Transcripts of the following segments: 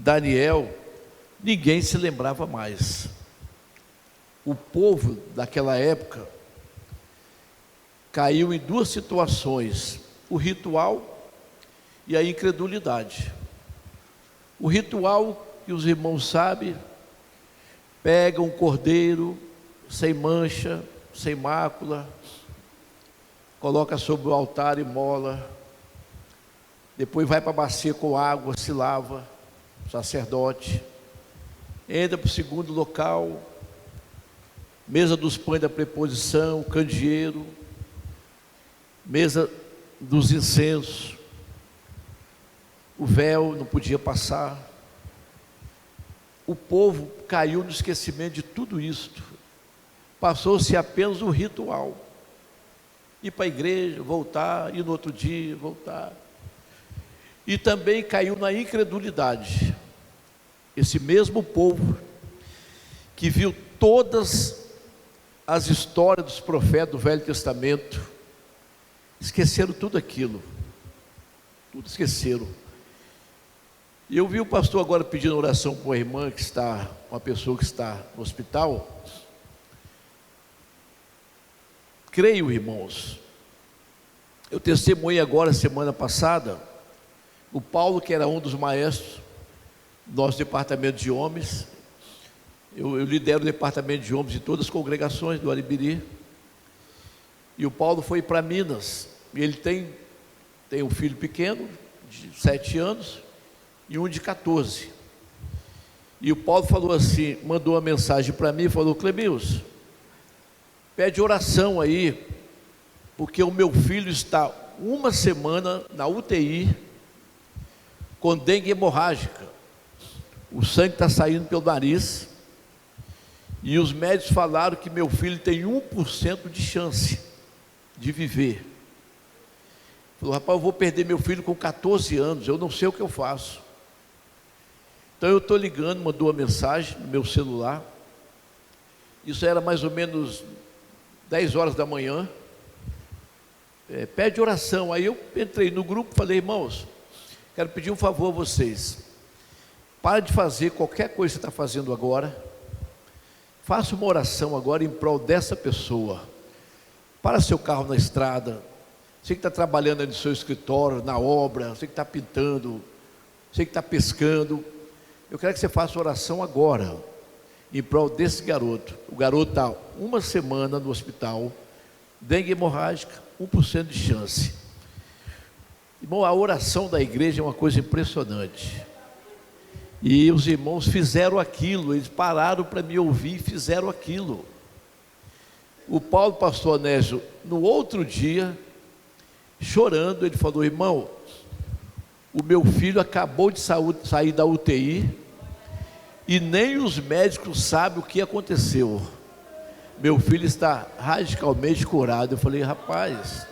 Daniel, ninguém se lembrava mais. O povo daquela época caiu em duas situações: o ritual e a incredulidade. O ritual, que os irmãos sabem, pega um cordeiro sem mancha, sem mácula, coloca sobre o altar e mola, depois vai para a bacia com água, se lava, o sacerdote, entra para o segundo local, mesa dos pães da preposição, candeeiro, mesa dos incensos, o véu não podia passar. O povo caiu no esquecimento de tudo isto, passou-se apenas o ritual, ir para a igreja, voltar, ir no outro dia, voltar, e também caiu na incredulidade. Esse mesmo povo que viu todas as histórias dos profetas do Velho Testamento, esqueceram tudo aquilo, tudo esqueceram. E eu vi o pastor agora pedindo oração para uma irmã que está, uma pessoa que está no hospital. Creio, irmãos, eu testemunhei agora, semana passada, o Paulo, que era um dos maestros do nosso departamento de homens. Eu lidero o departamento de homens de todas as congregações do Aribiri. E o Paulo foi para Minas, e ele tem um filho pequeno, de 7 anos, e um de 14. E o Paulo falou assim, mandou uma mensagem para mim, falou: Clemilson, pede oração aí, porque o meu filho está uma semana na UTI, com dengue hemorrágica, o sangue está saindo pelo nariz, e os médicos falaram que meu filho tem 1% de chance de viver. Falou: rapaz, eu vou perder meu filho com 14 anos, eu não sei o que eu faço. Então eu estou ligando, mandou uma mensagem no meu celular, isso era mais ou menos 10 horas da manhã, pede oração. Aí eu entrei no grupo e falei: irmãos, quero pedir um favor a vocês, para de fazer qualquer coisa que você está fazendo agora, faça uma oração agora em prol dessa pessoa. Para seu carro na estrada, você que está trabalhando no seu escritório, na obra, você que está pintando, você que está pescando, eu quero que você faça oração agora, em prol desse garoto. O garoto está uma semana no hospital, dengue hemorrágica, 1% de chance. Irmão, a oração da igreja é uma coisa impressionante. E os irmãos fizeram aquilo, eles pararam para me ouvir e fizeram aquilo. O Paulo, pastor Anésio, no outro dia, chorando, ele falou: irmão, o meu filho acabou de sair da UTI, e nem os médicos sabem o que aconteceu. Meu filho está radicalmente curado. Eu falei: rapaz,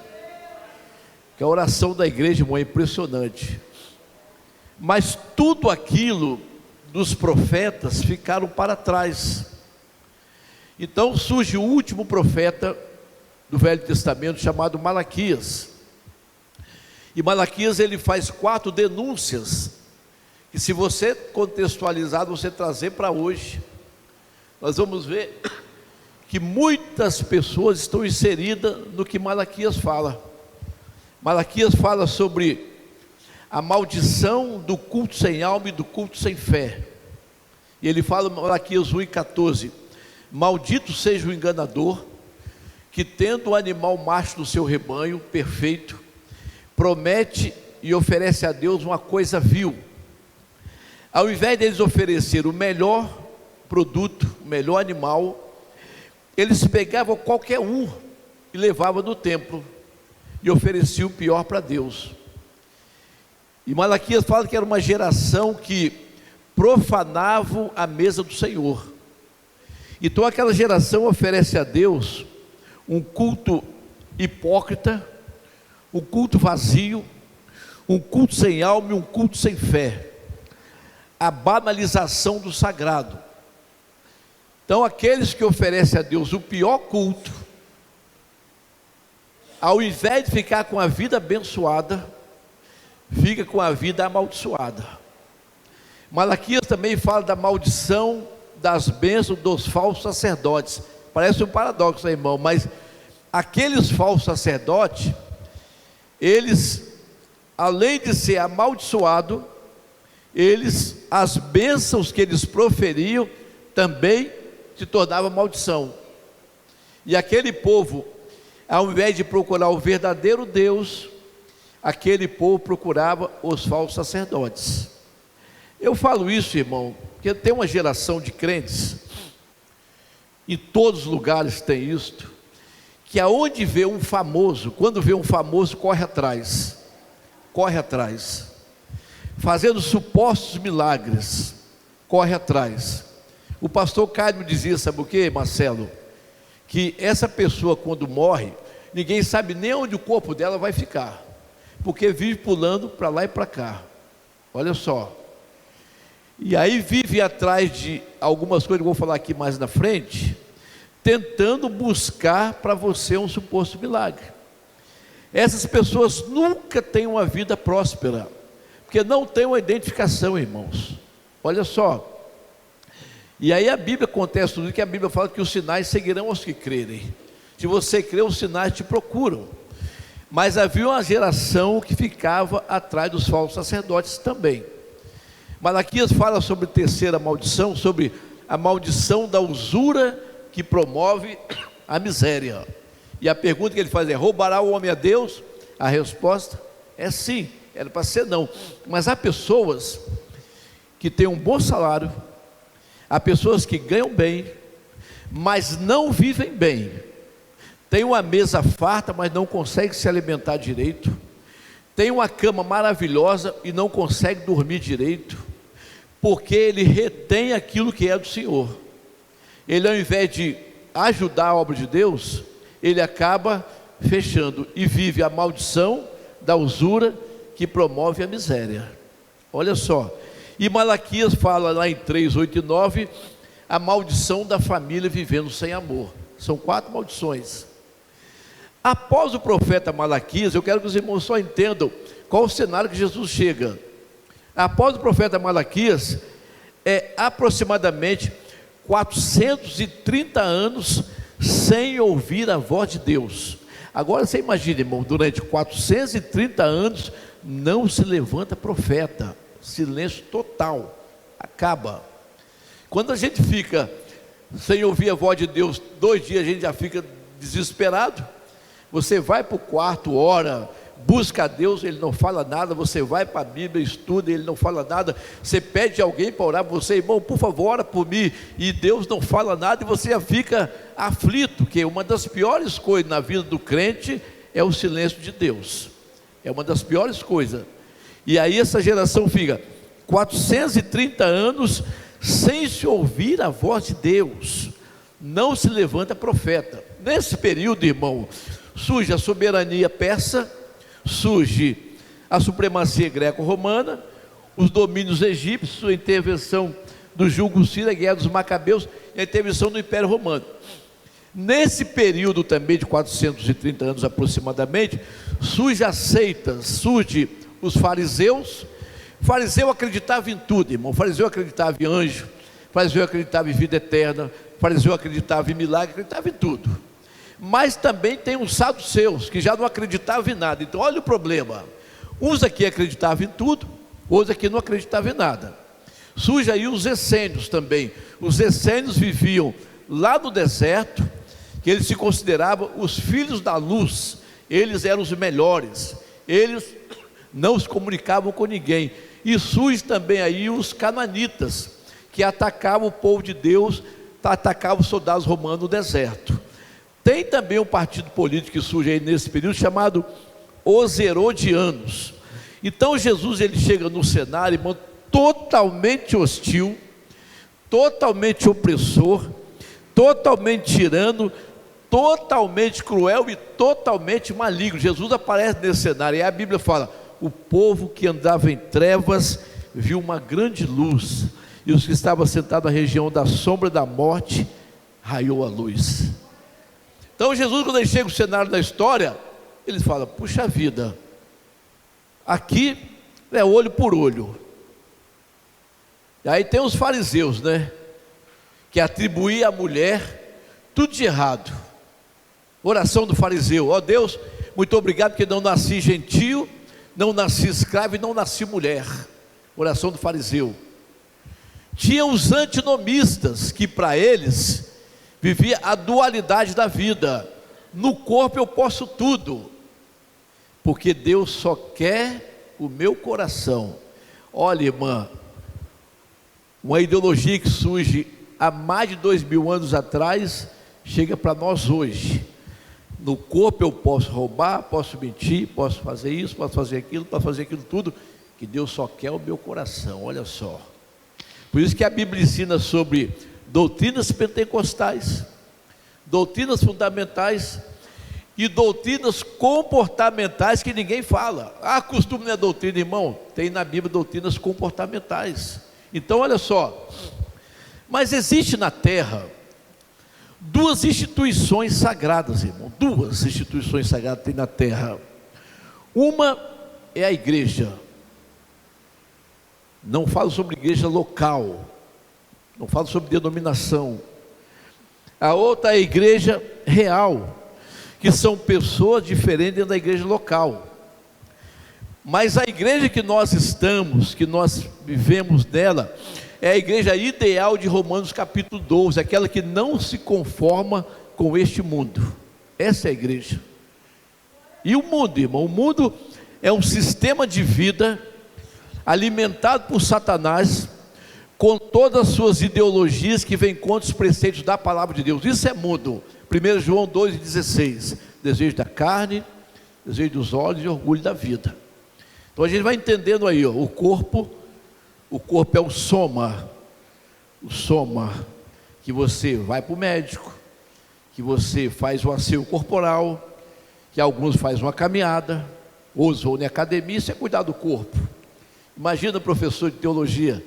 que a oração da igreja, irmão, é impressionante. Mas tudo aquilo dos profetas ficaram para trás. Então surge o último profeta do Velho Testamento, chamado Malaquias. E Malaquias, ele faz 4 denúncias, que se você contextualizar, você trazer para hoje, nós vamos ver que muitas pessoas estão inseridas no que Malaquias fala. Malaquias fala sobre a maldição do culto sem alma e do culto sem fé. E ele fala, Malaquias 1:14: maldito seja o enganador, que tendo o animal macho do seu rebanho perfeito, promete e oferece a Deus uma coisa vil. Ao invés deles oferecer o melhor produto, o melhor animal, eles pegavam qualquer um e levavam no templo e ofereciam o pior para Deus. E Malaquias fala que era uma geração que profanava a mesa do Senhor. Então aquela geração oferece a Deus um culto hipócrita, um culto vazio, um culto sem alma e um culto sem fé, a banalização do sagrado. Então aqueles que oferecem a Deus o pior culto, ao invés de ficar com a vida abençoada, fica com a vida amaldiçoada. Malaquias também fala da maldição das bênçãos dos falsos sacerdotes. Parece um paradoxo, né, irmão? Mas aqueles falsos sacerdotes, eles, além de ser amaldiçoados, as bênçãos que eles proferiam também se tornavam maldição. E aquele povo, ao invés de procurar o verdadeiro Deus, aquele povo procurava os falsos sacerdotes. Eu falo isso, irmão, porque tem uma geração de crentes, em todos os lugares tem isto, que aonde vê um famoso, quando vê um famoso, corre atrás, fazendo supostos milagres, corre atrás. O pastor Caio me dizia, sabe o que, Marcelo? Que essa pessoa, quando morre, ninguém sabe nem onde o corpo dela vai ficar, porque vive pulando para lá e para cá. Olha só. E aí vive atrás de algumas coisas que eu vou falar aqui mais na frente, tentando buscar para você um suposto milagre. Essas pessoas nunca têm uma vida próspera, porque não tem uma identificação, irmãos. Olha só. E aí a Bíblia acontece tudo, que a Bíblia fala que os sinais seguirão aos que crerem. Se você crê, os sinais te procuram. Mas havia uma geração que ficava atrás dos falsos sacerdotes também. Malaquias fala sobre a terceira maldição, sobre a maldição da usura que promove a miséria. E a pergunta que ele faz é: roubará o homem a Deus? A resposta é sim, era para ser não. Mas há pessoas que têm um bom salário, há pessoas que ganham bem, mas não vivem bem. Tem uma mesa farta, mas não consegue se alimentar direito. Tem uma cama maravilhosa e não consegue dormir direito, porque ele retém aquilo que é do Senhor. Ele, ao invés de ajudar a obra de Deus, ele acaba fechando e vive a maldição da usura que promove a miséria. Olha só. E Malaquias fala lá em 3, 8 e 9, a maldição da família vivendo sem amor. São 4 maldições. Após o profeta Malaquias, eu quero que os irmãos só entendam qual o cenário que Jesus chega. Após o profeta Malaquias, é aproximadamente 430 anos sem ouvir a voz de Deus. Agora você imagina, irmão, durante 430 anos não se levanta profeta, silêncio total, acaba. Quando a gente fica sem ouvir a voz de Deus 2 dias, a gente já fica desesperado. Você vai para o quarto, ora, busca a Deus, ele não fala nada. Você vai para a Bíblia, estuda, ele não fala nada. Você pede alguém para orar por você: irmão, por favor, ora por mim, e Deus não fala nada, e você já fica aflito, que uma das piores coisas na vida do crente é o silêncio de Deus. É uma das piores coisas. E aí essa geração fica 430 anos sem se ouvir a voz de Deus, não se levanta profeta. Nesse período, irmão, surge a soberania persa, surge a supremacia greco-romana, os domínios egípcios, a intervenção do jugo sírio, a guerra dos macabeus e a intervenção do Império Romano. Nesse período também de 430 anos aproximadamente, surge as seitas, surge os fariseus. O fariseu acreditava em tudo, irmão. O fariseu acreditava em anjo, o fariseu acreditava em vida eterna, o fariseu acreditava em milagre, acreditava em tudo. Mas também tem os saduceus, que já não acreditavam em nada. Então olha o problema: uns aqui acreditavam em tudo, outros aqui não acreditavam em nada. Surge aí os essênios também. Os essênios viviam lá no deserto, que eles se consideravam os filhos da luz. Eles eram os melhores, eles não se comunicavam com ninguém. E surge também aí os cananitas, que atacavam o povo de Deus, atacavam os soldados romanos no deserto. Tem também um partido político que surge aí nesse período, chamado os Herodianos. Então Jesus, ele chega no cenário, irmão, totalmente hostil, totalmente opressor, totalmente tirano, totalmente cruel e totalmente maligno. Jesus aparece nesse cenário, e a Bíblia fala: o povo que andava em trevas viu uma grande luz, e os que estavam sentados na região da sombra da morte, raiou a luz. Então Jesus, quando ele chega no cenário da história, ele fala: puxa vida, aqui é olho por olho. Aí tem os fariseus, né? Que atribuía à mulher tudo de errado. Oração do fariseu: ó Deus, muito obrigado porque não nasci gentio, não nasci escravo e não nasci mulher. Oração do fariseu. Tinha os antinomistas, que para eles vivia a dualidade da vida. No corpo eu posso tudo, porque Deus só quer o meu coração. Olha, irmã, uma ideologia que surge há mais de 2000 anos atrás, chega para nós hoje. No corpo eu posso roubar, posso mentir, posso fazer isso, posso fazer aquilo tudo, que Deus só quer o meu coração. Olha só, por isso que a Bíblia ensina sobre doutrinas pentecostais, doutrinas fundamentais e doutrinas comportamentais que ninguém fala. Costume não é doutrina, irmão? Tem na Bíblia doutrinas comportamentais. Então olha só, mas existe na terra duas instituições sagradas, irmão. Duas instituições sagradas tem na terra. Uma é a igreja. Não falo sobre igreja local, não falo sobre denominação. A outra é a igreja real, que são pessoas diferentes dentro da igreja local. Mas a igreja que nós estamos, que nós vivemos nela, é a igreja ideal de Romanos capítulo 12, aquela que não se conforma com este mundo. Essa é a igreja. E o mundo, irmão, o mundo é um sistema de vida alimentado por Satanás, com todas as suas ideologias que vêm contra os preceitos da palavra de Deus. Isso é mundo. 1 João 2,16, desejo da carne, desejo dos olhos e orgulho da vida. Então a gente vai entendendo aí, ó, o corpo é o soma, que você vai para o médico, que você faz o asseio corporal, que alguns fazem uma caminhada, outros vão na academia. Isso é cuidar do corpo. Imagina, professor de teologia,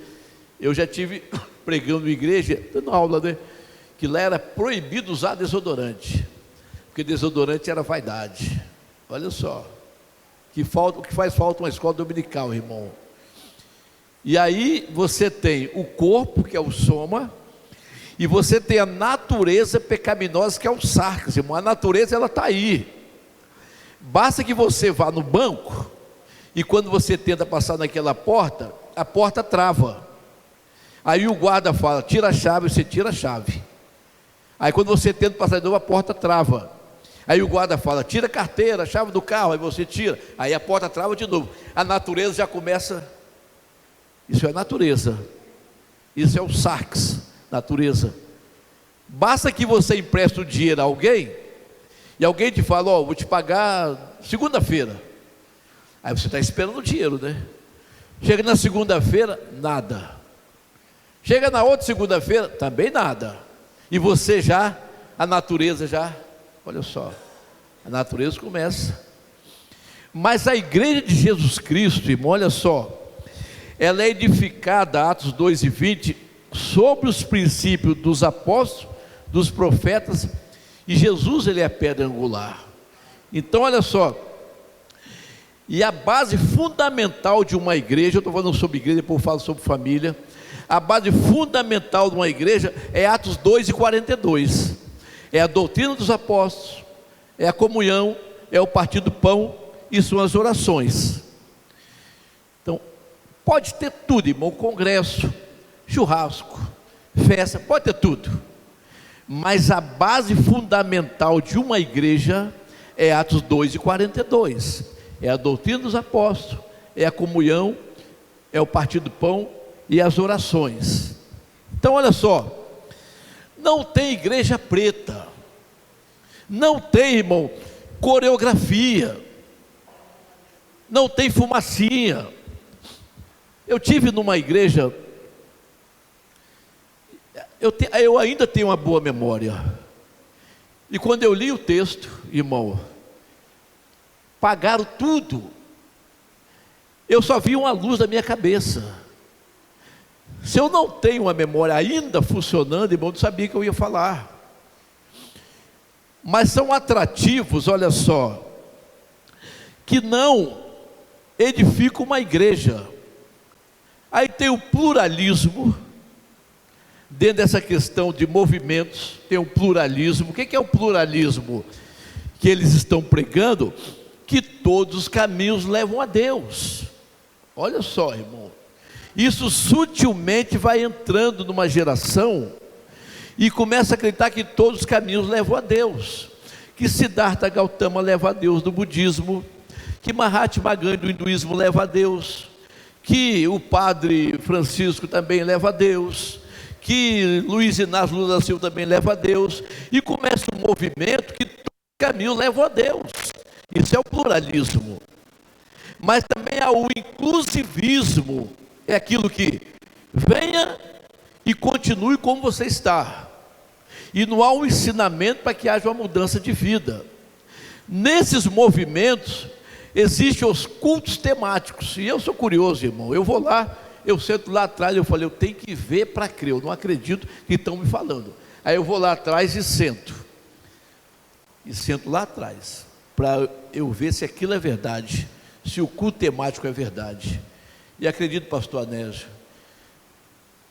eu já tive pregando em igreja, dando aula, né? Que lá era proibido usar desodorante, porque desodorante era vaidade. Olha só, o que faz falta uma escola dominical, irmão. E aí você tem o corpo, que é o soma, e você tem a natureza pecaminosa, que é o sarx, irmão. A natureza, ela está aí. Basta que você vá no banco, e quando você tenta passar naquela porta, a porta trava. Aí o guarda fala: tira a chave, você tira a chave. Aí quando você tenta passar de novo, a porta trava. Aí o guarda fala: tira a carteira, a chave do carro. Aí você tira, aí a porta trava de novo. A natureza já começa. Isso é natureza. Isso é o sarx, natureza. Basta que você empreste o dinheiro a alguém, e alguém te fala: ó, vou te pagar segunda-feira. Aí você está esperando o dinheiro, né? Chega na segunda-feira, nada. Chega na outra segunda-feira, também nada. E você já, a natureza já, olha só, a natureza começa. Mas a igreja de Jesus Cristo, irmão, olha só, ela é edificada, Atos 2:20, sobre os princípios dos apóstolos, dos profetas, e Jesus, ele é a pedra angular. Então olha só, e a base fundamental de uma igreja, eu estou falando sobre igreja, depois eu falo sobre família. A base fundamental de uma igreja é Atos 2:42, é a doutrina dos apóstolos, é a comunhão, é o partir do pão e são as orações. Então, pode ter tudo, irmão, congresso, churrasco, festa, pode ter tudo, mas a base fundamental de uma igreja é Atos 2:42, é a doutrina dos apóstolos, é a comunhão, é o partir do pão e as orações. Então olha só, não tem igreja preta, não tem, irmão, coreografia, não tem fumacinha. Eu tive numa igreja, eu ainda tenho uma boa memória, e quando eu li o texto, irmão, pagaram tudo, eu só vi uma luz na minha cabeça. Se eu não tenho uma memória ainda funcionando, irmão, eu não sabia que eu ia falar. Mas são atrativos, olha só, que não edificam uma igreja. Aí tem o pluralismo, dentro dessa questão de movimentos, tem o pluralismo. O que é o pluralismo? Que eles estão pregando que todos os caminhos levam a Deus. Olha só, irmão, isso sutilmente vai entrando numa geração e começa a acreditar que todos os caminhos levam a Deus, que Siddhartha Gautama leva a Deus do budismo, que Mahatma Gandhi do hinduísmo leva a Deus, que o padre Francisco também leva a Deus, que Luiz Inácio Lula da Silva também leva a Deus, e começa um movimento que todo caminho leva a Deus. Isso é o pluralismo. Mas também há o inclusivismo, é aquilo que venha e continue como você está, e não há um ensinamento para que haja uma mudança de vida. Nesses movimentos existem os cultos temáticos, e eu sou curioso, irmão, eu vou lá, eu sento lá atrás, eu falei, eu tenho que ver para crer, eu não acredito que estão me falando. Aí eu vou lá atrás e sento lá atrás, para eu ver se aquilo é verdade, se o culto temático é verdade. E acredito, pastor Anésio,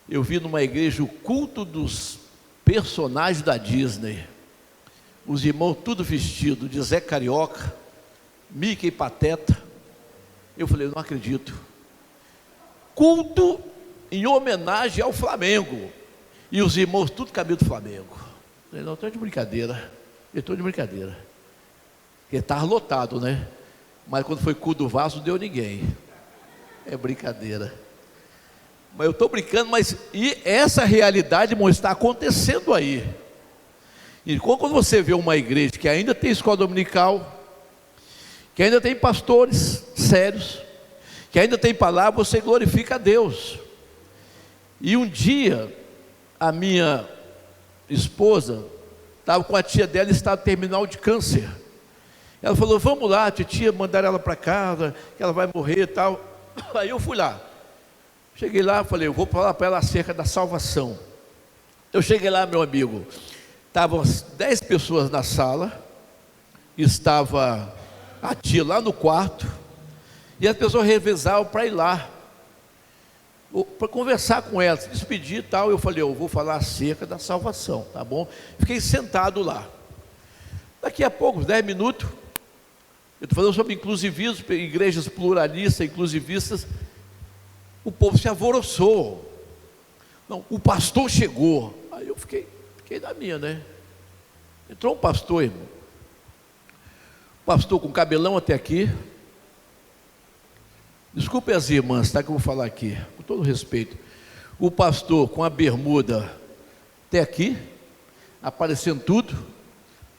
eu vi numa igreja o culto dos personagens da Disney, os irmãos tudo vestido de Zé Carioca, Mickey e Pateta. Eu falei, eu não acredito. Culto em homenagem ao Flamengo, e os irmãos tudo cabelo do Flamengo. Eu falei, não, estou de brincadeira, porque estava lotado, né? Mas quando foi culto do Vasco não deu ninguém. É brincadeira. Mas eu estou brincando, mas e essa realidade, irmão, está acontecendo aí. E quando você vê uma igreja que ainda tem escola dominical, que ainda tem pastores sérios, que ainda tem palavra, você glorifica a Deus. E um dia, a minha esposa estava com a tia dela em estado terminal de câncer. Ela falou, vamos lá, titia, mandaram ela para casa, que ela vai morrer e tal. Aí eu fui lá. Cheguei lá, falei, eu vou falar para ela acerca da salvação. Eu cheguei lá, meu amigo, estavam 10 pessoas na sala, estava a tia lá no quarto, e as pessoas revezavam para ir lá, para conversar com ela, se despedir e tal. Eu falei, eu vou falar acerca da salvação, tá bom? Fiquei sentado lá. Daqui a pouco, 10 minutos, eu estou falando sobre inclusivismo, igrejas pluralistas, inclusivistas. O povo se alvoroçou. Não, o pastor chegou. Aí eu fiquei na minha, né? Entrou um pastor, irmão. Pastor com cabelão até aqui. Desculpe as irmãs, tá? Que eu vou falar aqui, com todo respeito. O pastor com a bermuda até aqui, aparecendo tudo.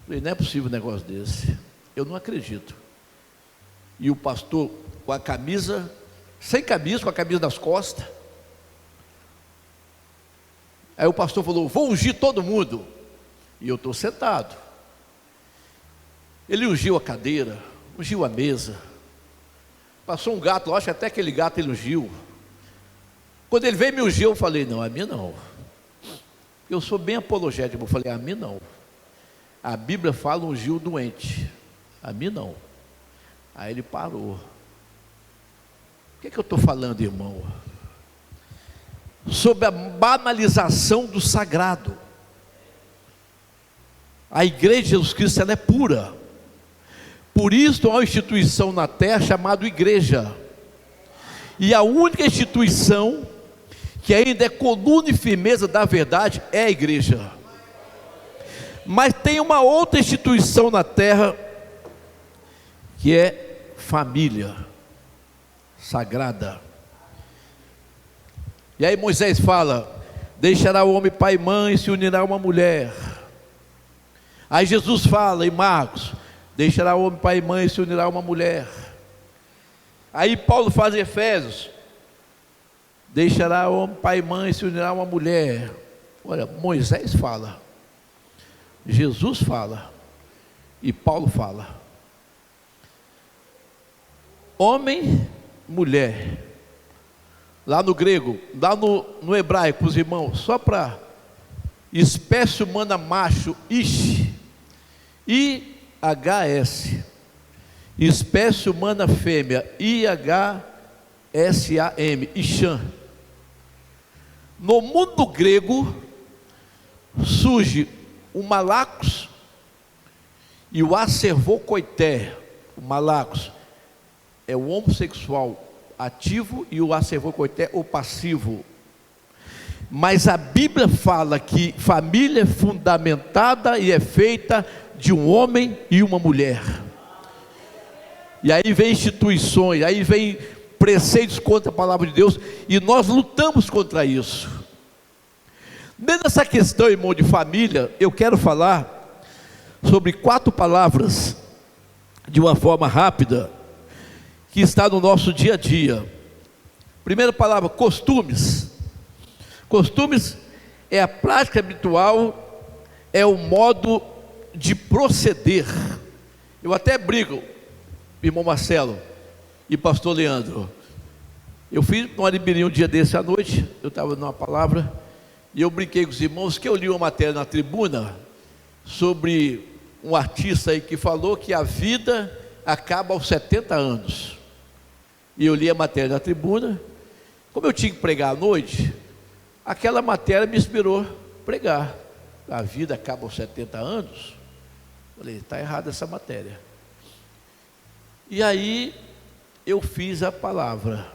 Falei, não é possível um negócio desse. Eu não acredito. E o pastor com a camisa, sem camisa, com a camisa nas costas. Aí o pastor falou, vou ungir todo mundo. E eu estou sentado. Ele ungiu a cadeira, ungiu a mesa. Passou um gato lá, acho que até aquele gato ele ungiu. Quando ele veio me ungir, eu falei, não, a mim não. Eu sou bem apologético, eu falei, a mim não. A Bíblia fala ungir o doente, a mim não. Aí ele parou. O que eu estou falando, irmão? Sobre a banalização do sagrado. A igreja de Jesus Cristo, ela é pura. Por isso há uma instituição na terra chamada igreja. E a única instituição que ainda é coluna e firmeza da verdade é a igreja. Mas tem uma outra instituição na terra que é família sagrada. E aí Moisés fala, deixará o homem pai e mãe e se unirá a uma mulher. Aí Jesus fala em Marcos, deixará o homem pai e mãe e se unirá a uma mulher. Aí Paulo faz em Efésios, deixará o homem pai e mãe e se unirá a uma mulher. Olha, Moisés fala, Jesus fala e Paulo fala. Homem, mulher. Lá no grego, lá no hebraico, os irmãos, só para espécie humana macho, ish, IHS, espécie humana fêmea, IHSAM, Ishan. No mundo grego, surge o malakos e o acervocoité. O malakos é o homossexual ativo e o acervocoité o passivo. Mas a Bíblia fala que família é fundamentada e é feita de um homem e uma mulher. E aí vem instituições, aí vem preceitos contra a palavra de Deus, e nós lutamos contra isso. Dentro dessa questão, irmão, de família, eu quero falar sobre 4 palavras, de uma forma rápida, que está no nosso dia a dia. Primeira palavra, costumes. Costumes é a prática habitual, é o modo de proceder. Eu até brigo, irmão Marcelo e pastor Leandro. Eu fiz no Aribiri um dia desse à noite, eu estava numa palavra, e eu brinquei com os irmãos que eu li uma matéria na tribuna sobre um artista aí que falou que a vida acaba aos 70 anos. E eu li a matéria na tribuna. Como eu tinha que pregar à noite, aquela matéria me inspirou a pregar. A vida acaba aos 70 anos. Falei, está errada essa matéria. E aí eu fiz a palavra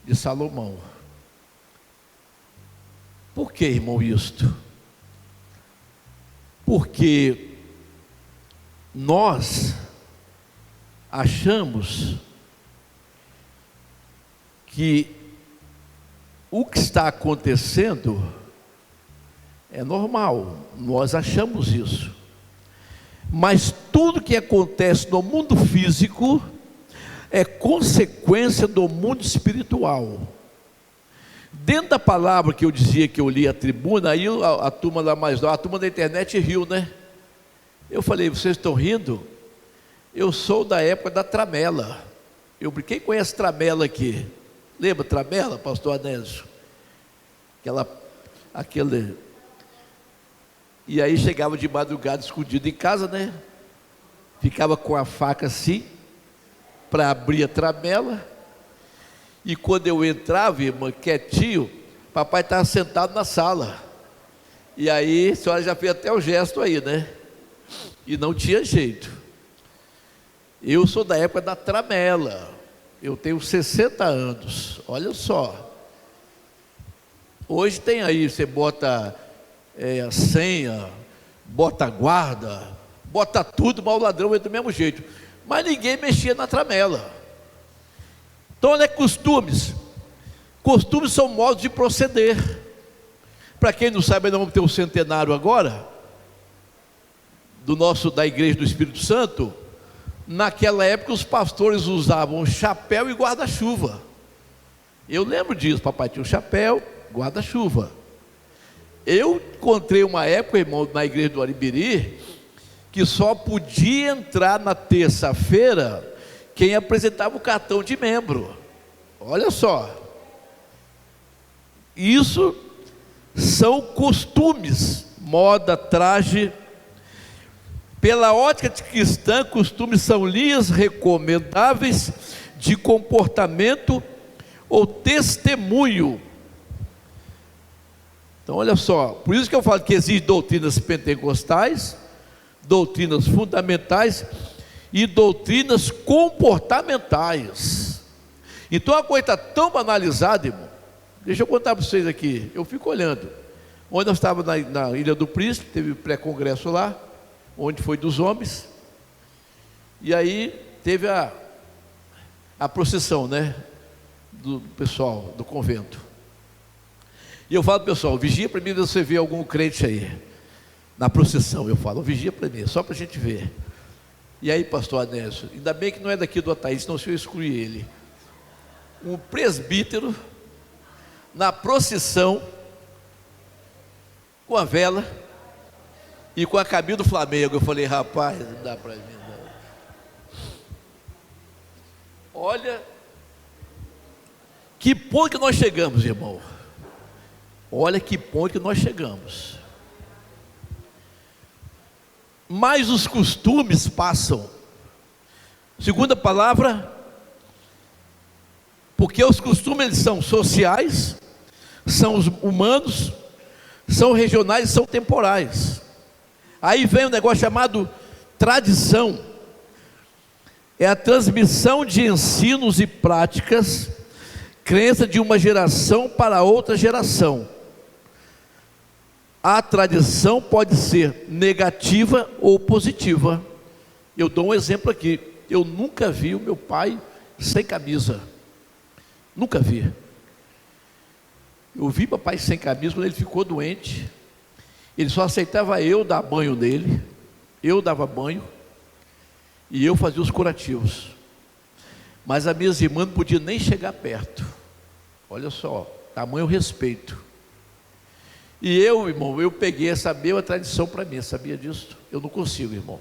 de Salomão. Por que, irmão, isto? Porque nós achamos que o que está acontecendo é normal, nós achamos isso. Mas tudo que acontece no mundo físico é consequência do mundo espiritual. Dentro da palavra que eu dizia que eu li a tribuna, aí a turma lá mais nova, a turma da internet riu, né? Eu falei, vocês estão rindo? Eu sou da época da tramela. Quem conhece tramela aqui? Lembra tramela, pastor Anésio? Aquele... E aí chegava de madrugada escondido em casa, né? Ficava com a faca assim, para abrir a tramela. E quando eu entrava, irmã, quietinho, papai estava sentado na sala. E aí, a senhora já fez até o gesto aí, né? E não tinha jeito. Eu sou da época da tramela. Eu tenho 60 anos. Olha só. Hoje tem aí, você bota a senha, bota a guarda, bota tudo, mas o ladrão entra do mesmo jeito. Mas ninguém mexia na tramela. Então, olha, costumes. Costumes são modos de proceder. Para quem não sabe, nós vamos ter o centenário agora, da igreja do Espírito Santo. Naquela época os pastores usavam chapéu e guarda-chuva. Eu lembro disso, papai tinha um chapéu, guarda-chuva. Eu encontrei uma época, irmão, na igreja do Aribiri, que só podia entrar na terça-feira quem apresentava o cartão de membro. Olha só. Isso são costumes, moda, traje. Pela ótica cristã, costumes são linhas recomendáveis de comportamento ou testemunho. Então, olha só, por isso que eu falo que existem doutrinas pentecostais, doutrinas fundamentais e doutrinas comportamentais. Então, a coisa está tão banalizada, irmão. Deixa eu contar para vocês aqui, eu fico olhando. Onde nós estávamos na Ilha do Príncipe, teve pré-congresso lá, onde foi dos homens, e aí teve a procissão, né, do pessoal do convento. E eu falo, pessoal, vigia para mim se você vê algum crente aí, na procissão. Eu falo, vigia para mim, só para a gente ver. E aí, pastor Anésio, ainda bem que não é daqui do Ataí, senão se eu excluir ele. Um presbítero, na procissão, com a vela, e com a camisa do Flamengo. Eu falei, rapaz, não dá para mim não. Olha, que ponto que nós chegamos, irmão. Olha que ponto que nós chegamos. Mas os costumes passam. Segunda palavra, porque os costumes eles são sociais, são os humanos, são regionais e são temporais. Aí vem um negócio chamado tradição. É a transmissão de ensinos e práticas, crença de uma geração para outra geração. A tradição pode ser negativa ou positiva. Eu dou um exemplo aqui. Eu nunca vi o meu pai sem camisa. Nunca vi. Eu vi papai sem camisa quando ele ficou doente. Ele só aceitava eu dar banho nele. Eu dava banho. E eu fazia os curativos. Mas as minhas irmãs não podiam nem chegar perto. Olha só, tamanho respeito. E eu, irmão, eu peguei essa mesma tradição para mim. Sabia disso? Eu não consigo, irmão.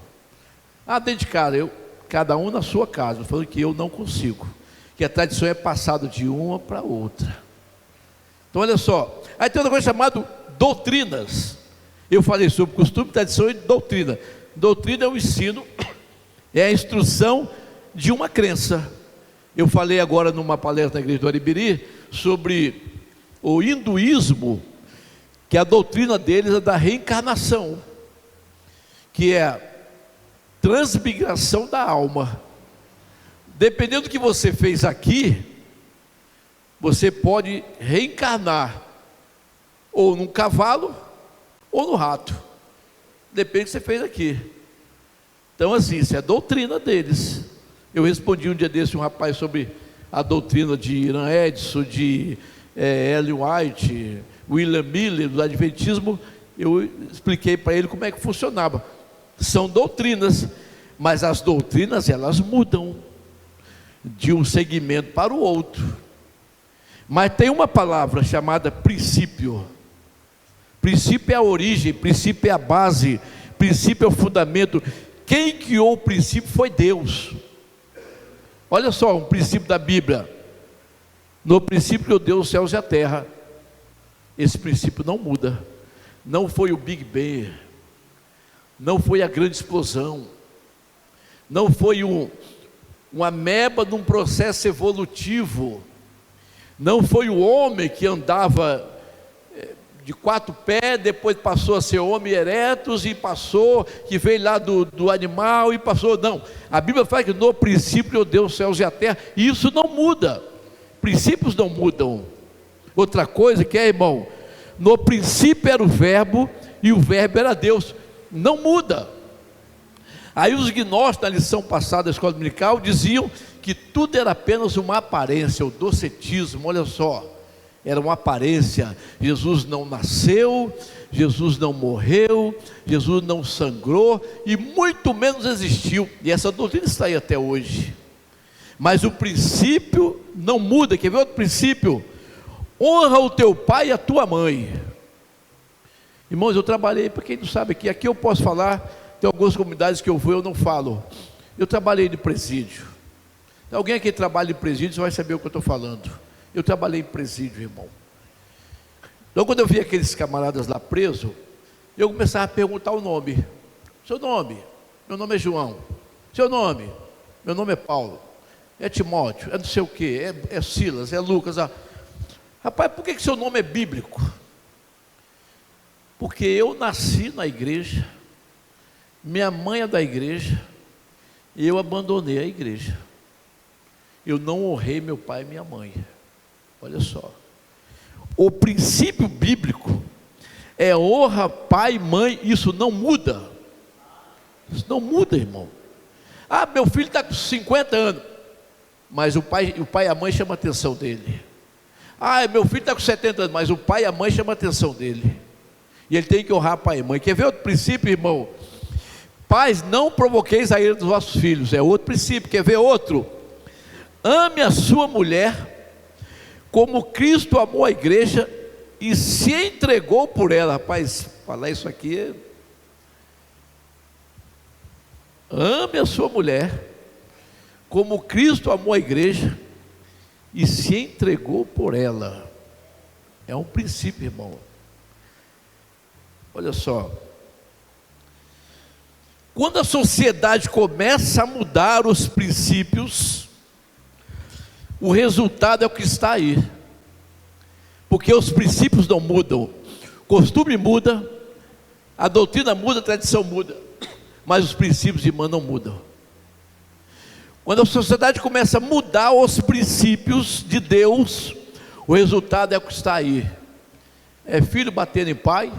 Dentro de casa, cada um na sua casa. Eu falando que eu não consigo. Que a tradição é passada de uma para outra. Então olha só. Aí tem uma coisa chamada doutrinas. Eu falei sobre costume, tradição e doutrina. Doutrina é o ensino, é a instrução de uma crença. Eu falei agora numa palestra na igreja do Aribiri sobre o hinduísmo, que a doutrina deles é da reencarnação, que é a transmigração da alma. Dependendo do que você fez aqui, você pode reencarnar ou num cavalo ou no rato. Depende do que você fez aqui. Então assim, isso é a doutrina deles. Eu respondi um dia desse um rapaz sobre a doutrina de Irã Edson, de Ellen White, William Miller, do Adventismo. Eu expliquei para ele como é que funcionava. São doutrinas, mas as doutrinas elas mudam de um segmento para o outro. Mas tem uma palavra chamada princípio. Princípio é a origem, princípio é a base, princípio é o fundamento. Quem criou o princípio foi Deus. Olha só, um princípio da Bíblia. No princípio criou Deus os céus e a terra. Esse princípio não muda. Não foi o Big Bang, não foi a grande explosão, não foi uma ameba num processo evolutivo, não foi o homem que andava de 4 pés, depois passou a ser homem eretos, e passou, que veio lá do animal, e passou, não, a Bíblia fala que no princípio criou Deus os céus e a terra, e isso não muda, princípios não mudam. Outra coisa que é, irmão, no princípio era o verbo, e o verbo era Deus, não muda. Aí os gnósticos, na lição passada da escola dominical, diziam que tudo era apenas uma aparência, o docetismo, olha só, era uma aparência. Jesus não nasceu, Jesus não morreu, Jesus não sangrou, e muito menos existiu, e essa doutrina está aí até hoje. Mas o princípio não muda. Quer ver outro princípio? Honra o teu pai e a tua mãe. Irmãos, eu trabalhei, para quem não sabe aqui eu posso falar, tem algumas comunidades que eu vou, eu não falo. Eu trabalhei de presídio. Alguém aqui que trabalha em presídio, você vai saber o que eu estou falando. Eu trabalhei em presídio, irmão. Então quando eu vi aqueles camaradas lá presos, eu começava a perguntar o nome. Seu nome? Meu nome é João. Seu nome? Meu nome é Paulo. É Timóteo, é não sei o que, é Silas, é Lucas. Rapaz, por que seu nome é bíblico? Porque eu nasci na igreja, minha mãe é da igreja, e eu abandonei a igreja. Eu não honrei meu pai e minha mãe. Olha só, o princípio bíblico é honra pai e mãe, isso não muda. Isso não muda, irmão. Meu filho está com 50 anos, mas o pai e a mãe chamam a atenção dele. Meu filho está com 70 anos, mas o pai e a mãe chamam a atenção dele, e ele tem que honrar pai e mãe. Quer ver outro princípio, irmão? Pais, não provoqueis a ira dos vossos filhos, é outro princípio. Quer ver outro? Ame a sua mulher como Cristo amou a igreja e se entregou por ela. Rapaz, falar isso aqui, ame a sua mulher como Cristo amou a igreja e se entregou por ela. É um princípio, irmão. Olha só, quando a sociedade começa a mudar os princípios, o resultado é o que está aí. porque os princípios não mudam, o costume muda, a doutrina muda, a tradição muda, mas os princípios, irmã, não mudam. Quando a sociedade começa a mudar os princípios de Deus, o resultado é o que está aí: é filho batendo em pai,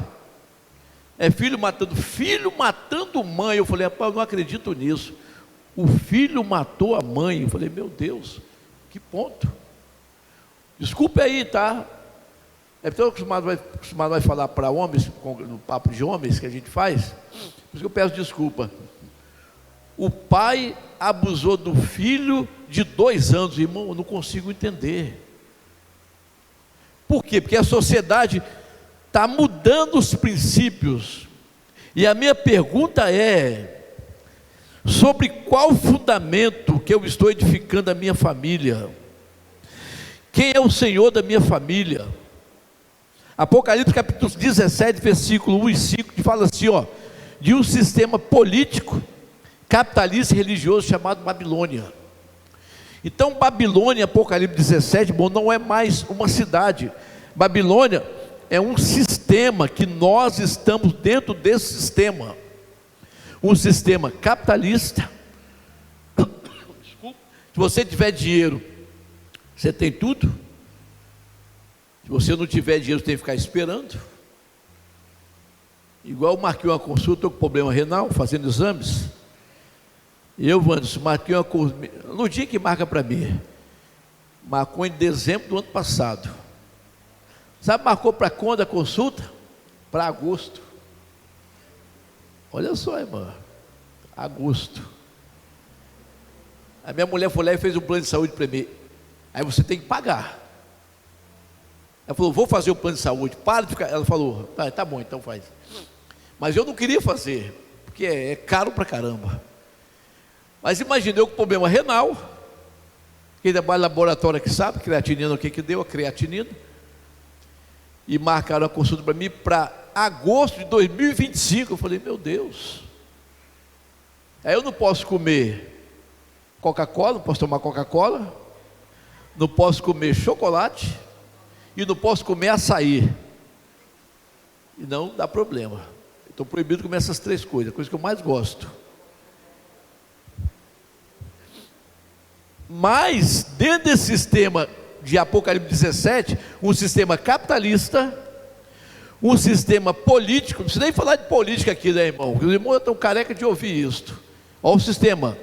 é filho matando mãe. Eu falei, rapaz, eu não acredito nisso. O filho matou a mãe. Eu falei, meu Deus, que ponto. Desculpe aí, tá? É tão acostumado a falar para homens, no papo de homens que a gente faz, por isso que eu peço desculpa. O pai abusou do filho de 2 anos, irmão, eu não consigo entender. Por quê? Porque a sociedade está mudando os princípios. E a minha pergunta é: sobre qual fundamento que eu estou edificando a minha família? Quem é o Senhor da minha família? Apocalipse capítulo 17, versículo 1 e 5, que fala assim, ó, de um sistema político, capitalista e religioso chamado Babilônia. Então Babilônia, Apocalipse 17, bom, não é mais uma cidade. Babilônia é um sistema que nós estamos dentro desse sistema. Um sistema capitalista. Desculpa. Se você tiver dinheiro, você tem tudo. Se você não tiver dinheiro, você tem que ficar esperando. Igual eu marquei uma consulta, estou com problema renal, fazendo exames. E eu, Wanderson, marquei uma consulta, no dia que marca para mim, marcou em dezembro do ano passado. Sabe, marcou para quando a consulta? Para agosto. Olha só, irmã, agosto. A minha mulher foi lá e fez um plano de saúde para mim. Aí você tem que pagar. Ela falou, vou fazer o plano de saúde, para de ficar. Ela falou, tá bom, então faz. Mas eu não queria fazer, porque é caro pra caramba. Mas imaginei eu com problema renal, quem trabalha no laboratório que sabe, creatinina, o que deu, a creatinina. E marcaram a consulta para mim para agosto de 2025. Eu falei, meu Deus. Aí eu não posso comer Coca-Cola, não posso tomar Coca-Cola, não posso comer chocolate e não posso comer açaí. E não dá problema. Estou proibido de comer essas 3 coisas, a coisa que eu mais gosto. Mas dentro desse sistema de Apocalipse 17, um sistema capitalista, um sistema político, não precisa nem falar de política aqui, né, irmão? Os irmãos estão careca de ouvir isto. Olha o sistema.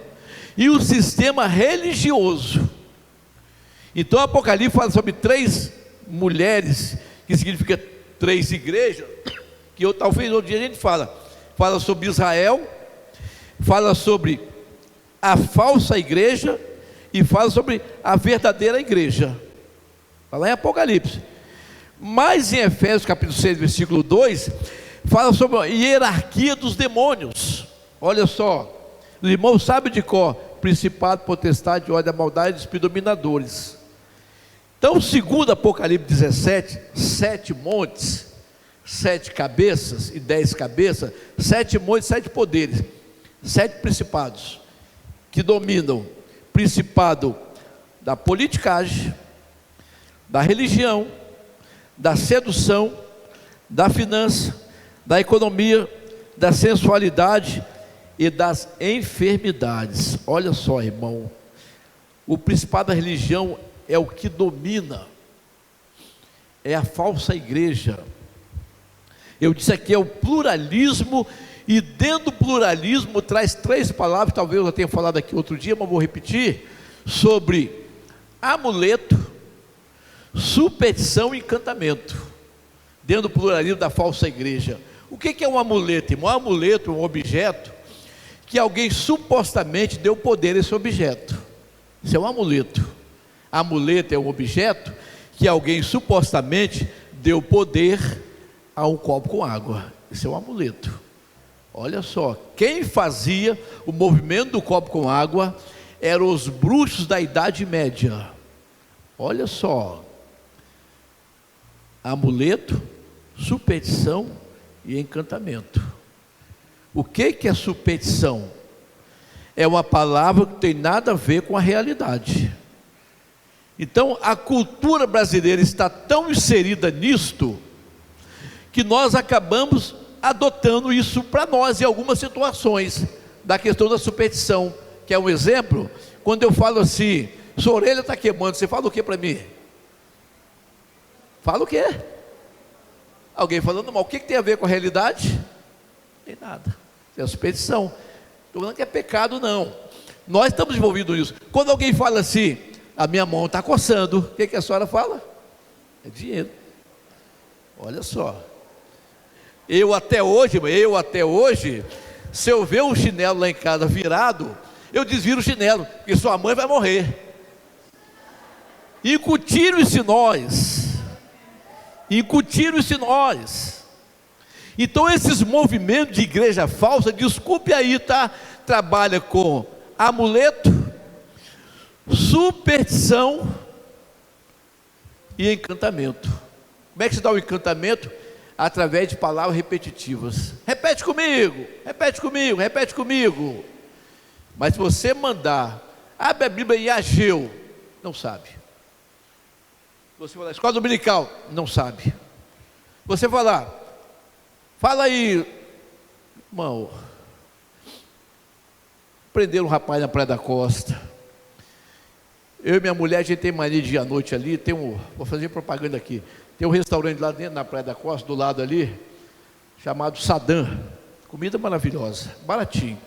E o sistema religioso. Então o Apocalipse fala sobre 3 mulheres, que significa 3 igrejas, que talvez outro dia a gente fala sobre Israel, fala sobre a falsa igreja e fala sobre a verdadeira igreja. Está lá em Apocalipse. Mas em Efésios capítulo 6, versículo 2, fala sobre a hierarquia dos demônios. Olha só, os irmãos sabem de cor: principado, potestade, ordem da maldade, espíritos dominadores. Então, segundo Apocalipse 17, 7 montes, 7 cabeças e 10 cabeças, 7 montes, 7 poderes, 7 principados que dominam. Principado da politicagem, da religião, da sedução, da finança, da economia, da sensualidade e das enfermidades. Olha só, irmão, o principado da religião é o que domina, é a falsa igreja. Eu disse aqui, é o pluralismo, e dentro do pluralismo traz 3 palavras, talvez eu já tenha falado aqui outro dia, mas vou repetir, sobre amuleto, superstição e encantamento, dentro do pluralismo da falsa igreja. O que é um amuleto, irmão? Um amuleto é um objeto que alguém supostamente deu poder a esse objeto. Isso é um amuleto. Amuleto é um objeto que alguém supostamente deu poder a um copo com água. Isso é um amuleto. Olha só, quem fazia o movimento do copo com água eram os bruxos da Idade Média. Olha só, amuleto, superstição e encantamento. O que é superstição? É uma palavra que não tem nada a ver com a realidade. Então a cultura brasileira está tão inserida nisto, que nós acabamos adotando isso para nós em algumas situações, da questão da superstição, que é um exemplo. Quando eu falo assim, sua orelha está queimando, você fala o que para mim? Fala o quê? Alguém falando mal, o que tem a ver com a realidade? Não tem nada, é a superstição. Estou falando que é pecado, não. Nós estamos envolvidos nisso. Quando alguém fala assim, a minha mão está coçando, o que a senhora fala? É dinheiro. Olha só, eu até hoje, se eu ver um chinelo lá em casa virado, eu desviro o chinelo, porque sua mãe vai morrer. Incutiram isso em nós. Então esses movimentos de igreja falsa, desculpe aí, tá? Trabalha com amuleto, superstição e encantamento. Como é que se dá o encantamento? Através de palavras repetitivas. Repete comigo, repete comigo, repete comigo. Mas se você mandar, abre a Bíblia em Ageu, não sabe. Você falar escola dominical, não sabe. Você falar, fala aí, irmão. Prenderam um rapaz na Praia da Costa. Eu e minha mulher, a gente tem mania de ir à noite ali, vou fazer propaganda aqui. Tem um restaurante lá dentro, na Praia da Costa, do lado ali, chamado Sadam. Comida maravilhosa, baratinho.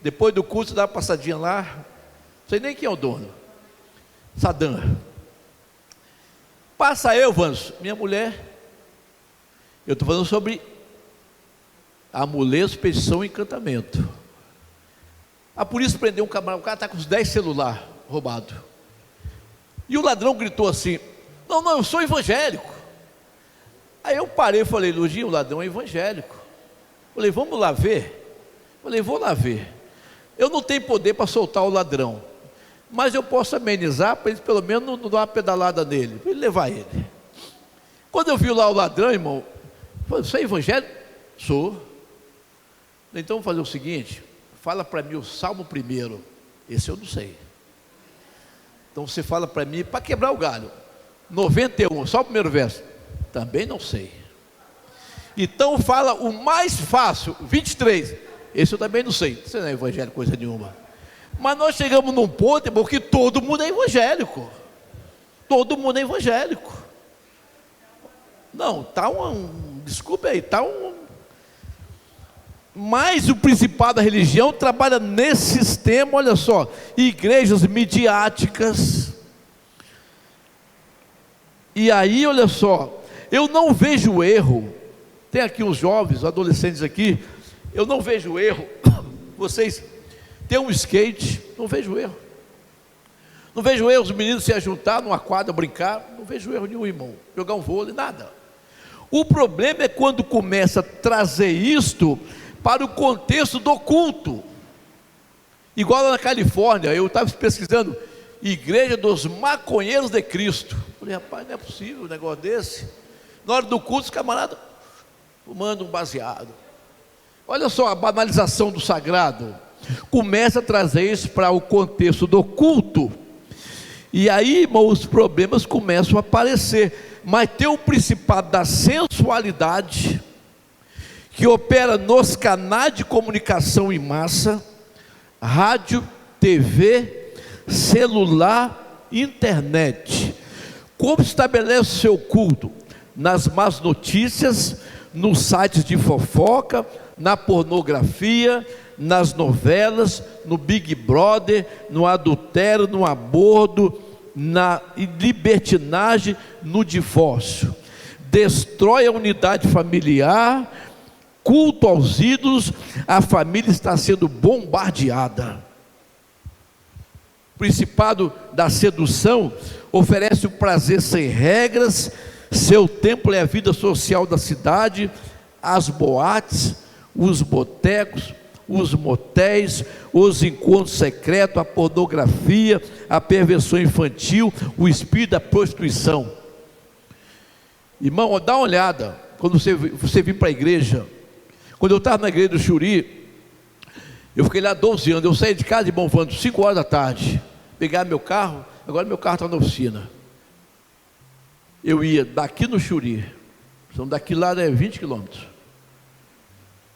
Depois do curso, dá uma passadinha lá. Não sei nem quem é o dono. Sadam. Passa eu, Vanso, minha mulher. Eu estou falando sobre amuleto, superstição e encantamento. A polícia prendeu um camarada, o cara está com os 10 celulares roubados. E o ladrão gritou assim: não, eu sou evangélico. Aí eu parei e falei: Lurdinho, o ladrão é evangélico. Falei: vamos lá ver? Falei: vou lá ver. Eu não tenho poder para soltar o ladrão, mas eu posso amenizar para ele pelo menos não dar uma pedalada nele, para ele levar ele. Quando eu vi lá o ladrão, irmão, eu falei: você é evangélico? Sou. Então vamos fazer o seguinte, fala para mim o Salmo 1, esse eu não sei. Então você fala para mim, para quebrar o galho, 91, só o primeiro verso, também não sei. Então fala o mais fácil, 23, esse eu também não sei. Você não é evangélico coisa nenhuma. Mas nós chegamos num ponto, irmão, que todo mundo é evangélico. Todo mundo é evangélico. Não, está desculpe aí, está mas o principado da religião trabalha nesse sistema, olha só, igrejas midiáticas. E aí, olha só, eu não vejo erro. Tem aqui uns jovens, adolescentes aqui, eu não vejo erro. Vocês têm um skate, não vejo erro. Não vejo erro os meninos se ajuntar numa quadra, brincar, não vejo erro nenhum, irmão. Jogar um vôlei, nada. O problema é quando começa a trazer isto para o contexto do culto. Igual lá na Califórnia, eu estava pesquisando, Igreja dos Maconheiros de Cristo. Falei: rapaz, não é possível um negócio desse. Na hora do culto, os camaradas fumando um baseado. Olha só a banalização do sagrado. Começa a trazer isso para o contexto do culto. E aí, irmão, os problemas começam a aparecer. Mas tem o principado da sensualidade, que opera nos canais de comunicação em massa, rádio, TV, celular, internet. Como estabelece o seu culto? Nas más notícias, nos sites de fofoca, na pornografia, nas novelas, no Big Brother, no adultério, no aborto, na libertinagem, no divórcio. Destrói a unidade familiar, culto aos ídolos, a família está sendo bombardeada. O principado da sedução oferece o prazer sem regras, seu templo é a vida social da cidade, as boates, os botecos, os motéis, os encontros secretos, a pornografia, a perversão infantil, o espírito da prostituição. Irmão, dá uma olhada, quando você vir para a igreja. Quando eu estava na igreja do Xuri, eu fiquei lá 12 anos, eu saí de casa de Bom Vando, 5 horas da tarde, pegar meu carro, agora meu carro está na oficina. Eu ia daqui no Xuri, são daqui lá 20 quilômetros.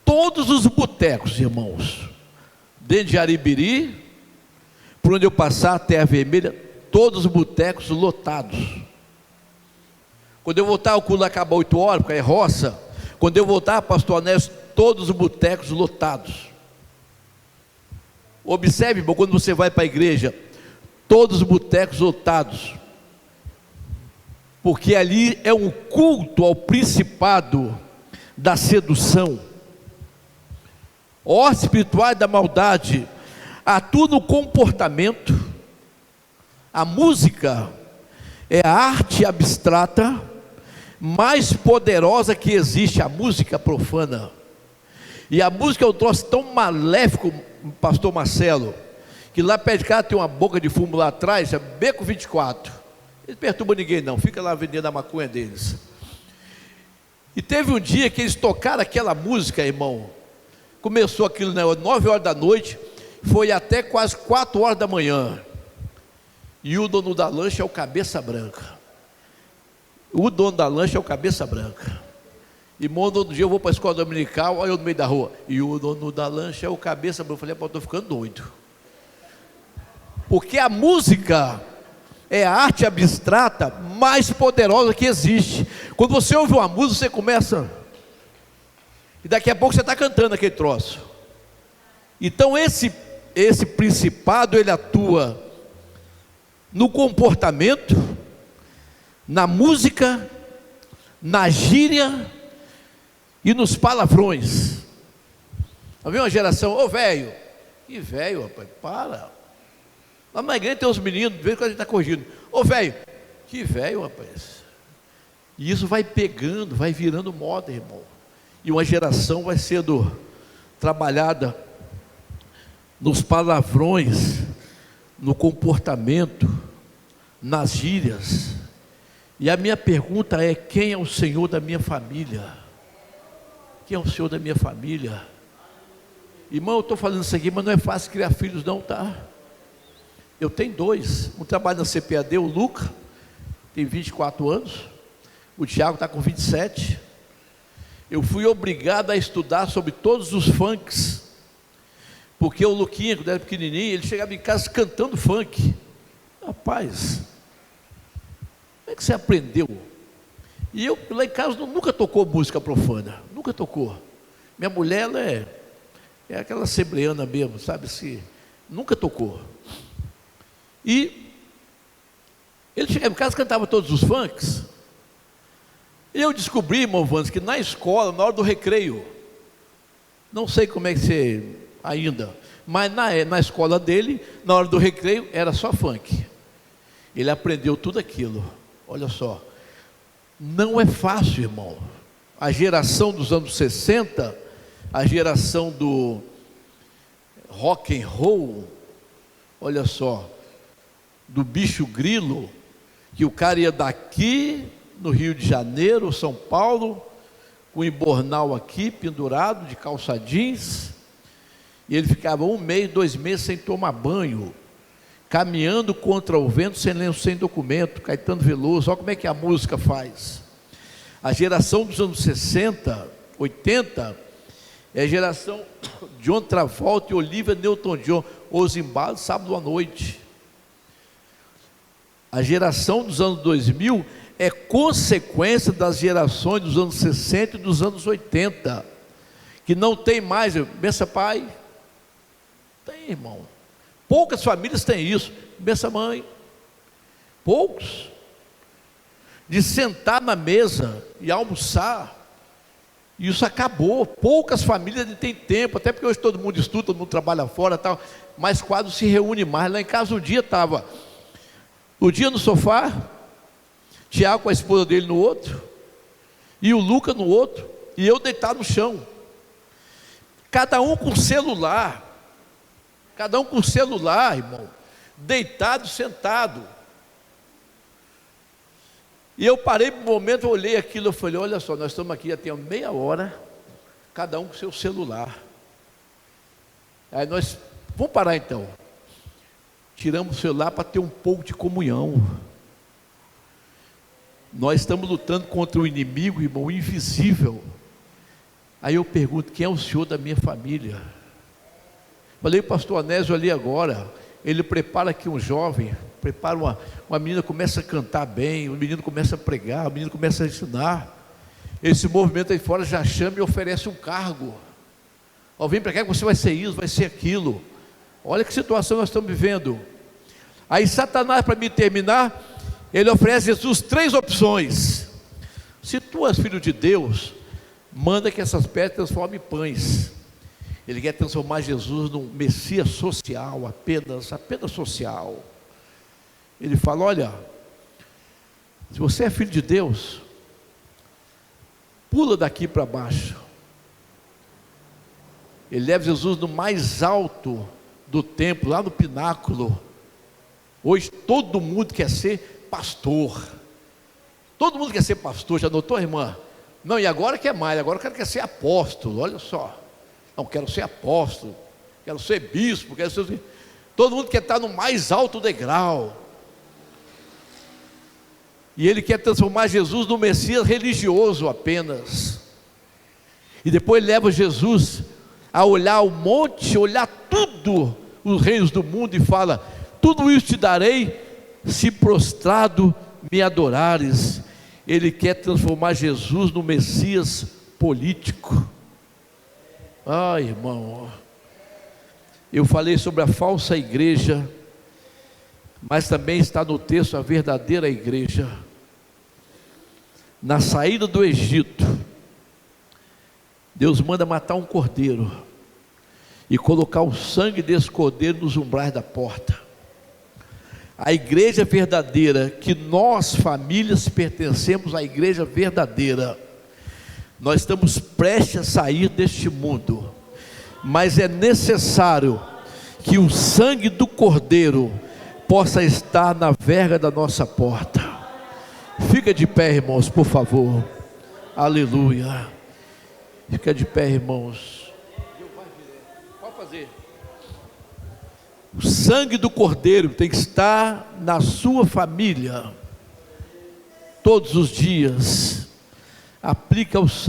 Todos os botecos, irmãos, dentro de Aribiri, por onde eu passar, Terra Vermelha, todos os botecos lotados. Quando eu voltar, o culto acaba 8 horas, porque é roça. Quando eu voltar, pastor Anésio, todos os botecos lotados. Observe, irmão, quando você vai para a igreja, todos os botecos lotados. Porque ali é um culto ao principado da sedução. Ó espiritual da maldade, atua no comportamento. A música é a arte abstrata mais poderosa que existe, a música profana. E a música é um troço tão maléfico, pastor Marcelo, que lá perto de casa tem uma boca de fumo lá atrás, é Beco 24. Eles perturbam ninguém não, fica lá vendendo a maconha deles. E teve um dia que eles tocaram aquela música, irmão. Começou aquilo, né, 9 horas da noite, foi até quase 4 horas da manhã. E o dono da lancha é o Cabeça Branca. O dono da lancha é o Cabeça Branca. E outro dia eu vou para a escola dominical, olha eu no meio da rua. E o dono da lancha é o Cabeça Branca. Eu falei, pô, estou ficando doido. Porque a música é a arte abstrata mais poderosa que existe. Quando você ouve uma música, você começa... E daqui a pouco você está cantando aquele troço. Então esse principado, ele atua no comportamento, na música, na gíria e nos palavrões. Havia uma geração, ô velho, que velho, rapaz, para. Lá na igreja tem uns meninos, de vez em quando a gente está corrigindo, ô velho, que velho, rapaz. E isso vai pegando, vai virando moda, irmão. E uma geração vai sendo trabalhada nos palavrões, no comportamento, nas gírias. E a minha pergunta é: quem é o Senhor da minha família? Quem é o Senhor da minha família? Irmão, eu estou falando isso aqui, mas não é fácil criar filhos não, tá? Eu tenho 2, um trabalha na CPAD, o Luca, tem 24 anos, o Tiago está com 27. Eu fui obrigado a estudar sobre todos os funks, porque o Luquinha, quando era pequenininho, ele chegava em casa cantando funk. Rapaz, como é que você aprendeu? E eu lá em casa nunca tocou música profana, nunca tocou. Minha mulher, ela é aquela assembleana mesmo, sabe assim, nunca tocou. E ele chegava em casa e cantava todos os funks. E eu descobri, irmão Vandes, que na escola, na hora do recreio, não sei como é que você ainda, mas na escola dele, na hora do recreio, era só funk. Ele aprendeu tudo aquilo. Olha só, não é fácil, irmão. A geração dos anos 60, a geração do rock and roll, olha só, do bicho grilo, que o cara ia daqui no Rio de Janeiro, São Paulo, com o embornal aqui, pendurado, de calça jeans, e ele ficava 1 mês, 2 meses sem tomar banho, caminhando contra o vento, sem documento. Caetano Veloso, olha como é que a música faz. A geração dos anos 60, 80, é a geração John Travolta e Olivia Newton-John, Os Embalos, sábado à noite. A geração dos anos 2000 é consequência das gerações dos anos 60 e dos anos 80, que não tem mais, bença pai, tem irmão, poucas famílias têm isso, bença mãe, poucos, de sentar na mesa e almoçar, isso acabou, poucas famílias têm tempo, até porque hoje todo mundo estuda, todo mundo trabalha fora, tal, mas quase se reúne mais. Lá em casa um dia estava, o dia no sofá, Tiago com a esposa dele no outro, e o Luca no outro, e eu deitado no chão, cada um com celular, irmão, deitado, sentado. E eu parei por um momento, eu olhei aquilo, eu falei, olha só, nós estamos aqui já tem meia hora, cada um com seu celular. Aí nós, vamos parar então. tiramos o celular para ter um pouco de comunhão. Nós estamos lutando contra um inimigo, irmão, invisível. Aí eu pergunto, quem é o senhor da minha família? Falei para o pastor Anésio ali agora, ele prepara aqui um jovem, prepara uma menina, começa a cantar bem, o menino começa a pregar, o menino começa a ensinar. Esse movimento aí fora já chama e oferece um cargo. Ó, vem para cá que você vai ser isso, vai ser aquilo. Olha que situação nós estamos vivendo. Aí Satanás, para me terminar, ele oferece a Jesus 3 opções. Se tu és filho de Deus, manda que essas pedras transformem em pães. Ele quer transformar Jesus num Messias social, apenas social. Ele fala, olha, se você é filho de Deus, pula daqui para baixo. Ele leva Jesus no mais alto do templo, lá no pináculo. Hoje todo mundo quer ser pastor. Todo mundo quer ser pastor, já notou, irmã? Não, e agora quer mais, agora o cara quer ser apóstolo, olha só. Não, quero ser apóstolo, quero ser bispo, quero ser... Todo mundo quer estar no mais alto degrau. E ele quer transformar Jesus no Messias religioso apenas. E depois ele leva Jesus a olhar o monte, olhar tudo, os reinos do mundo, e fala, tudo isso te darei, se prostrado me adorares. Ele quer transformar Jesus no Messias político. Ah, irmão, eu falei sobre a falsa igreja, mas também está no texto a verdadeira igreja. Na saída do Egito, Deus manda matar um cordeiro e colocar o sangue desse cordeiro nos umbrais da porta. A igreja verdadeira, que nós famílias pertencemos à igreja verdadeira, nós estamos prestes a sair deste mundo, mas é necessário que o sangue do cordeiro possa estar na verga da nossa porta. Fica de pé, irmãos, por favor. Aleluia. Fica de pé, irmãos. Pode fazer. O sangue do cordeiro tem que estar na sua família todos os dias. Aplica o sangue.